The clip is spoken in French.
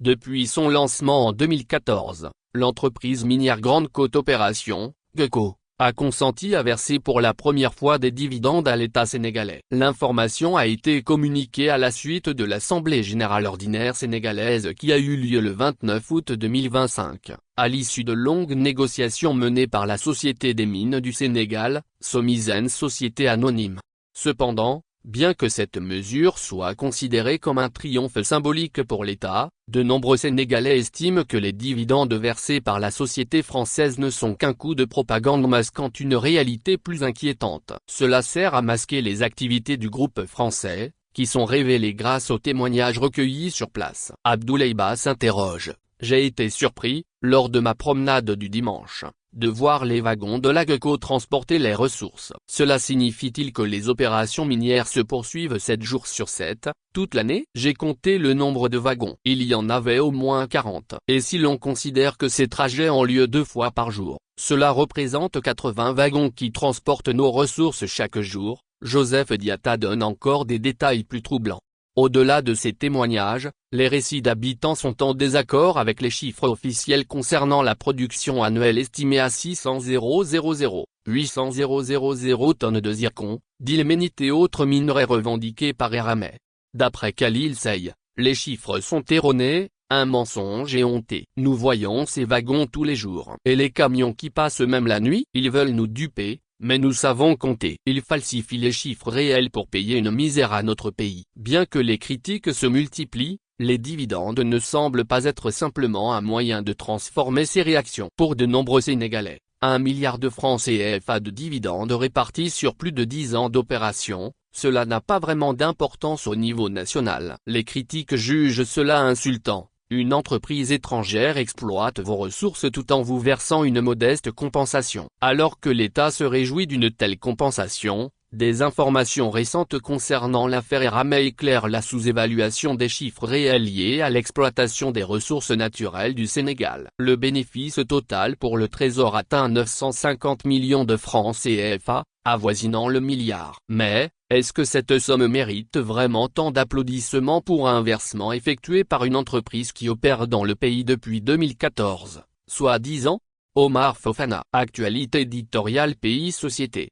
Depuis son lancement en 2014, l'entreprise minière Grande Côte Opération, GECO, a consenti à verser pour la première fois des dividendes à l'État sénégalais. L'information a été communiquée à la suite de l'Assemblée générale ordinaire sénégalaise qui a eu lieu le 29 août 2025, à l'issue de longues négociations menées par la Société des mines du Sénégal, SOMISEN Société anonyme. Cependant, bien que cette mesure soit considérée comme un triomphe symbolique pour l'État, de nombreux Sénégalais estiment que les dividendes versés par la société française ne sont qu'un coup de propagande masquant une réalité plus inquiétante. Cela sert à masquer les activités du groupe français, qui sont révélées grâce aux témoignages recueillis sur place. Abdoulaye s'interroge. J'ai été surpris, lors de ma promenade du dimanche, de voir les wagons de la GECO transporter les ressources. Cela signifie-t-il que les opérations minières se poursuivent 7 jours sur 7, toute l'année? J'ai compté le nombre de wagons. Il y en avait au moins 40. Et si l'on considère que ces trajets ont lieu 2 fois par jour, cela représente 80 wagons qui transportent nos ressources chaque jour. Joseph Diatta donne encore des détails plus troublants. Au-delà de ces témoignages, les récits d'habitants sont en désaccord avec les chiffres officiels concernant la production annuelle estimée à 800 000 tonnes de zircon, d'ilménite et autres minerais revendiqués par Eramet. D'après Khalil Sey, les chiffres sont erronés, un mensonge et honté. Nous voyons ces wagons tous les jours. Et les camions qui passent même la nuit, ils veulent nous duper. Mais nous savons compter. Ils falsifient les chiffres réels pour payer une misère à notre pays. Bien que les critiques se multiplient, les dividendes ne semblent pas être simplement un moyen de transformer ces réactions. Pour de nombreux Sénégalais, 1 milliard de francs CFA de dividendes répartis sur plus de 10 ans d'opération, cela n'a pas vraiment d'importance au niveau national. Les critiques jugent cela insultant. Une entreprise étrangère exploite vos ressources tout en vous versant une modeste compensation. Alors que l'État se réjouit d'une telle compensation, des informations récentes concernant l'affaire Eramet éclairent la sous-évaluation des chiffres réels liés à l'exploitation des ressources naturelles du Sénégal. Le bénéfice total pour le Trésor atteint 950 millions de francs CFA, avoisinant le milliard. Mais, est-ce que cette somme mérite vraiment tant d'applaudissements pour un versement effectué par une entreprise qui opère dans le pays depuis 2014, soit 10 ans? Omar Fofana. Actualité éditoriale Pays Société.